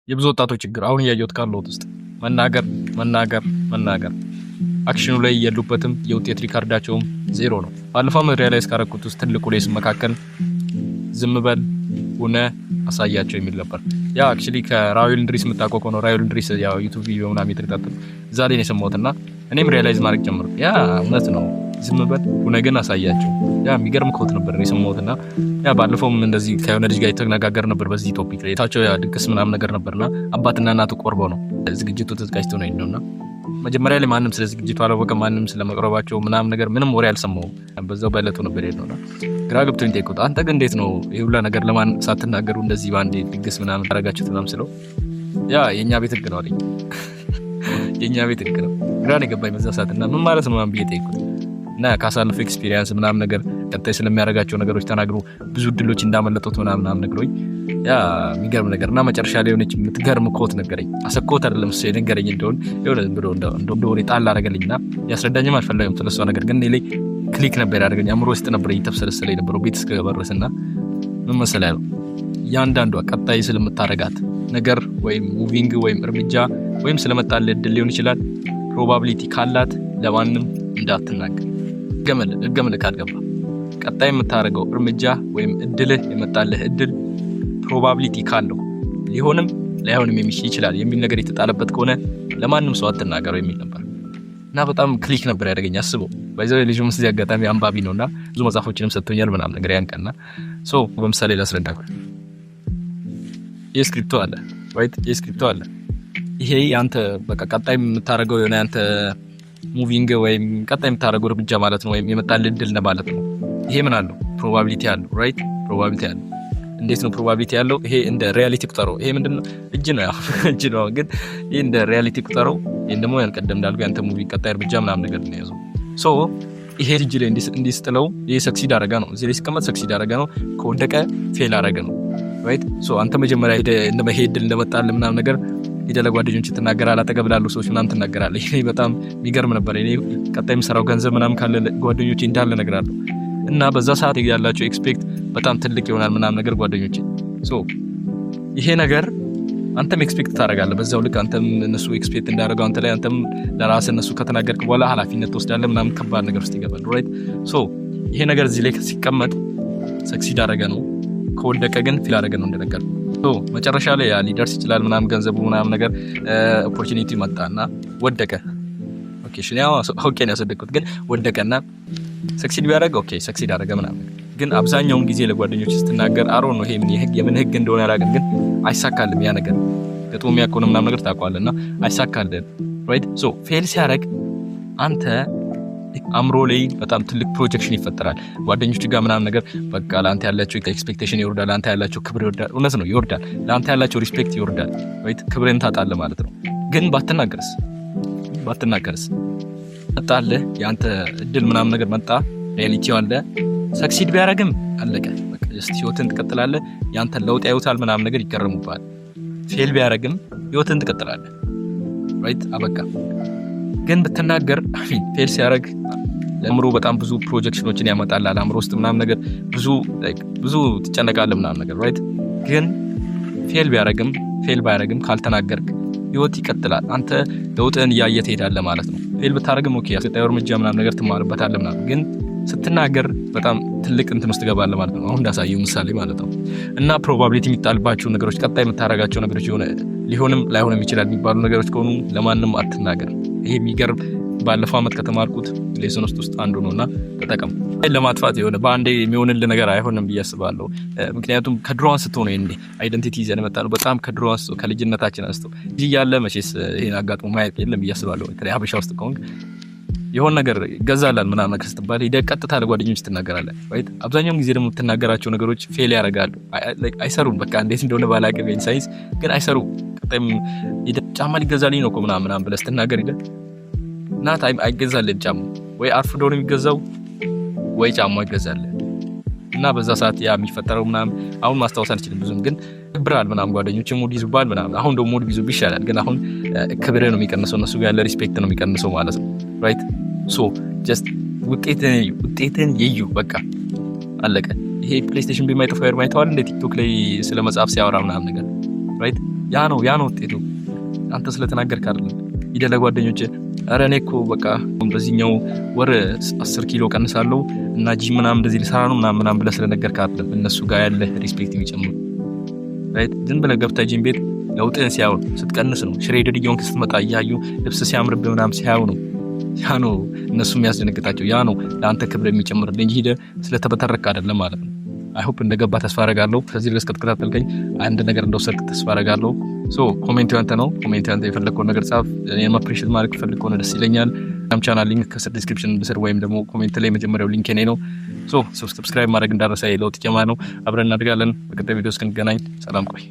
የብዙ ወጣቶች ችግር አሁን እያየሁት ካለሁት ውስጥ መናገር አክሽኑ ላይ የሉበትም። የውጤት ሪካርዳቸውም ዜሮ ነው። ባለፈው ሪያላይዝ ካረኩት ውስጥ ትልቁ ሌስ መካከል ዝም በል ሆነ አሳያቸው የሚል ነበር። ያ አክቹሊ ከራዩል እንድሪስ የምታውቀው ከሆነ ራዩል እንድሪስ ያው ዩቲዩብ ቪዲዮ ምናምን የተከታተሉ እዛ ላይ ነው የሰማሁትና እኔም ሪያላይዝ ማድረግ ጀመርኩ። ያ እውነት ነው። ዝም በል ሆነ ግን አሳያቸው። ያ የሚገርም ኮት ነበር የሰማሁትና ያ ባለፈውም እንደዚህ ከሆነ ልጅ ጋር የተነጋገር ነበር በዚህ ቶፒክ ላይ የታቸው ያ ድግስ ምናምን ነገር ነበርና አባትና እናቱ ቆርበው ነው ዝግጅቱ ተዘጋጅቶ ነው ነውና መጀመሪያ ላይ ማንም ስለ ዝግጅቱ አላወቀ። ማንም ስለ መቅረባቸው ምናምን ነገር ምንም ወሬ አልሰማሁም። በዛው በእለቱ ነበር የሄድነውና ግራ ገብቶኝ ጠይቁት። አንተ ግን እንዴት ነው ይሄ ሁላ ነገር ለማን ሳትናገሩ እንደዚህ ባንዴ ድግስ ምናምን ታረጋችሁት ምናምን ስለው ያ የኛ ቤት ህግ ነው አለኝ። የኛ ቤት ህግ ነው። ግራ ነው የገባኝ በዛ ሰዓትና ምን ማለት ነው ምናምን ብዬ ጠይቁት እና ካሳለፈ ኤክስፒሪየንስ ምናምን ነገር ቀጣይ ስለሚያደርጋቸው ነገሮች ተናግሮ ብዙ እድሎች እንዳመለጡት ምናምን ነግሮኝ ያ የሚገርም ነገር እና መጨረሻ ላይ የሆነች የምትገርም ኮት ነገረኝ። አሰኮት አይደለም እሱ የነገረኝ እንደሆነ የሆነ ብሎ እንደሆነ ጣል አደረገልኝና ያስረዳኝም አልፈለግም ስለሷ ነገር ግን እኔ ላይ ክሊክ ነበር ያደረገኝ። አእምሮ ውስጥ ነበር እየተብሰለሰለ የነበረው ቤት እስከገባ ድረስና ምን መሰለህ ያለው ያንዳንዷ ቀጣይ ስለምታረጋት ነገር ወይም ሙቪንግ ወይም እርምጃ ወይም ስለመጣልህ እድል ሊሆን ይችላል ፕሮባቢሊቲ ካላት ለማንም እንዳትናገር። እገምልህ ካልገባ ቀጣይ የምታረገው እርምጃ ወይም እድልህ የመጣልህ እድል ፕሮባቢሊቲ ካለው ሊሆንም ላይሆንም ይችላል የሚል ነገር የተጣለበት ከሆነ ለማንም ሰው አትናገረው የሚል ነበር እና በጣም ክሊክ ነበር ያደረገኝ። አስበው ባይዘው ልጅ ምስዚ አጋጣሚ አንባቢ ነውና ብዙ መጽሐፎችንም ሰጥቶኛል ምናምን ነገር ያንቀና ሶ በምሳሌ ላስረዳኩ። የስክሪፕቶ አለ ራይት የስክሪፕቶ አለ። ይሄ ያንተ በቃ ቀጣይ የምታረገው የሆነ ያንተ ሙቪንግ ወይም ቀጣይ የምታረገው እርምጃ ማለት ነው ወይም የመጣልህ እድል ነው ማለት ነው። ይሄ ምን አለው ፕሮባቢሊቲ አለው ራይት ፕሮባቢሊቲ አለው። እንዴት ነው ፕሮባቢሊቲ ያለው? ይሄ እንደ ሪያሊቲ ቁጠረው። ይሄ ምንድነው እጅ ነው ያው እጅ ነው ግን ይሄ እንደ ሪያሊቲ ቁጠረው። ይሄን ደግሞ ያልቀደም እንዳልኩ ያንተ ሙቪ ቀጣይ እርምጃ ምናምን ነገር ነው ያዘው። ሶ ይሄ ልጅ ላይ እንዲስጥለው ይሄ ሰክሲድ አደረገ ነው እዚህ ላይ ሲቀመጥ ሰክሲድ አደረገ ነው ከወደቀ ፌል አደረገ ነው ራይት። ሶ አንተ መጀመሪያ ሄደ እንደመጣልህ ምናምን ነገር ሄደ ለጓደኞች ትናገራለህ፣ አጠገብ ላሉ ሰዎች ምናምን ትናገራለህ። ይሄ በጣም የሚገርም ነበር። እኔ ቀጣይ የምሰራው ገንዘብ ምናምን ካለ ጓደኞቼ እንዳለ እነግራለሁ እና በዛ ሰዓት ያላቸው ኤክስፔክት በጣም ትልቅ ይሆናል ምናምን ነገር ጓደኞቼ። ሶ ይሄ ነገር አንተም ኤክስፔክት ታደርጋለህ በዛው ልክ አንተም እነሱ ኤክስፔክት እንዳደረገው አንተ ላይ አንተም ለራስህ እነሱ ከተናገርክ በኋላ ኃላፊነት ትወስዳለህ ምናምን ከባድ ነገር ውስጥ ይገባል ራይት። ሶ ይሄ ነገር እዚህ ላይ ሲቀመጥ ሰክሲድ አደረገ ነው ከወደቀ ግን ፊል አደረገ ነው እንደነገር። ሶ መጨረሻ ላይ ያ ሊደርስ ይችላል ምናምን ገንዘቡ ምናምን ነገር ኦፖርቹኒቲ መጣና ወደቀ። ኦኬ እሺ ያው ኦኬ ነው ያሰደኩት ግን ወደቀና ሰክሲድ ቢያደርግ ኦኬ ሰክሲድ አደረገ ምናምን ግን አብዛኛውን ጊዜ ለጓደኞች ስትናገር አሮ ነው ይሄ የምን ህግ እንደሆነ ያላቀን ግን አይሳካልም። ያ ነገር ገጥሞ የሚያቆነ ምናምን ነገር ታውቀዋለና አይሳካልም ራይት። ሶ ፌል ሲያደርግ አንተ አምሮ ላይ በጣም ትልቅ ፕሮጀክሽን ይፈጠራል ጓደኞች ጋር ምናምን ነገር በቃ ለአንተ ያላቸው ኤክስፔክቴሽን ይወርዳል፣ ለአንተ ያላቸው ክብር ይወርዳል። እውነት ነው ይወርዳል፣ ለአንተ ያላቸው ሪስፔክት ይወርዳል ራይት። ክብርን ታጣለህ ማለት ነው። ግን ባትናገርስ መጣልህ ያንተ እድል ምናምን ነገር መጣ ሪያሊቲው አለ። ሰክሲድ ቢያደርግም አለቀ በቃ ጀስት ህይወትን ትቀጥላለህ። ያንተ ለውጥ ያዩታል ምናምን ነገር ይገረሙባል። ፌል ቢያደርግም ህይወትን ትቀጥላለህ ራይት አበቃ። ግን ብትናገር ፌል ሲያደርግ ለአእምሮ በጣም ብዙ ፕሮጀክሽኖችን ያመጣል አእምሮ ውስጥ ምናምን ነገር ብዙ ትጨነቃለህ ምናምን ነገር ራይት። ግን ፌል ባያደርግም ካልተናገርክ ህይወት ይቀጥላል። አንተ ለውጥን እያየህ ትሄዳለህ ማለት ነው። ፌል ብታደርግም ኦኬ አስቀጣዩ እርምጃ ምናምን ነገር ትማርበታለህ ምናምን ግን ስትናገር በጣም ትልቅ እንትን ውስጥ ትገባለህ ማለት ነው። አሁን እንዳሳየው ምሳሌ ማለት ነው። እና ፕሮባቢሊቲ የሚጣልባቸው ነገሮች ቀጣይ የምታረጋቸው ነገሮች የሆነ ሊሆንም ላይሆንም ይችላል የሚባሉ ነገሮች ከሆኑ ለማንም አትናገር። ይሄ የሚገርም ባለፈው አመት ከተማርኩት ሌሰን ውስጥ አንዱ ነውና ተጠቀም። ለማጥፋት የሆነ በአንዴ የሚሆንልህ ነገር አይሆንም ብዬ አስባለሁ። ምክንያቱም ከድሮ አንስቶ ነው እንዴ አይደንቲቲ ይዘን መጣ ነው። በጣም ከድሮ አንስቶ ከልጅነታችን አንስቶ እዚህ ያለ መቼስ ይሄን አጋጥሞ ማየት የለም ብዬ አስባለሁ። በተለይ ሀበሻ ውስጥ ከሆንክ የሆነ ነገር ይገዛላል ምናምን ነገር ስትባል ሄደህ ቀጥታ ለጓደኞች ትናገራለህ ራይት። አብዛኛውን ጊዜ ደግሞ የምትናገራቸው ነገሮች ፌል ያደርጋሉ፣ አይሰሩም። በቃ እንዴት እንደሆነ ባላውቅም ሳይንስ ግን አይሰሩም። ቀጣይም ሄደህ ጫማ ሊገዛልኝ ነው እኮ ምናምን ብለህ ስትናገር ሄደህ ናት አይገዛልህም ጫማ ወይ አርፍዶ ነው የሚገዛው ወይ ጫማ ይገዛልህ እና በዛ ሰዓት ያ የሚፈጠረው ምናምን አሁን ማስታወስ አልችልም ብዙም ግን ብራል ምናምን ጓደኞች ሙድ ይዙባል ምናምን። አሁን ደግሞ ሙድ ቢዙ ይሻላል ግን አሁን ክብር ነው የሚቀንሰው እነሱ ጋር ያለ ሪስፔክት ነው የሚቀንሰው ማለት ነው ራይት። ሶ ጀስት ውጤትን ይዩ በቃ አለቀ። ይሄ ፕሌይስቴሽን ቢማይጠፋው ማይተዋል እንደ ቲክቶክ ላይ ስለ መጽሐፍ ሲያወራ ምናምን ነገር ራይት። ያ ነው ውጤቱ። አንተ ስለተናገርክ አይደለም። ሂደህ ለጓደኞቼ ኧረ እኔ እኮ በቃ በዚህኛው ወር 10 ኪሎ ቀንሳለሁ እና ጂም ምናምን እንደዚህ ልሰራ ነው ምናምን ብለህ ስለነገርክ አይደለም እነሱ ጋር ያለ ሪስፔክት የሚጨምሩ። ራይት ዝም ብለህ ገብተህ ጂም ቤት ለውጥህን ሲያዩ ስትቀንስ ነው። ሽሬድድ እየሆንክ ስትመጣ እያዩ ልብስ ሲያምርብህ ምናምን ሲያዩ ነው። ያ ነው እነሱ የሚያስደነግጣቸው። ያ ነው ለአንተ ክብር የሚጨምርልህ እንጂ ሂደህ ስለተበተረክ አይደለም ማለት ነው። አይ ሆፕ እንደገባ ተስፋ አደርጋለሁ። ከዚህ ድረስ ከተከታተልከኝ አንድ ነገር እንደወሰድክ ተስፋ አደርጋለሁ። ሶ ኮሜንት ያንተ ነው። ኮሜንት ያንተ የፈለግከውን ነገር ጻፍ። እኔም አፕሪሺየት ማድረግ ፈልግ ከሆነ ደስ ይለኛል። ቻናል ሊንክ ከስር ዲስክሪፕሽን ስር ወይም ደግሞ ኮሜንት ላይ መጀመሪያው ሊንክ እኔ ነው። ሶ ሰብስክራይብ ማድረግ እንዳረሳ። ለውጥ ጀማ ነው። አብረን እናድጋለን። በቀጣይ ቪዲዮ እስክንገናኝ ሰላም ቆይ።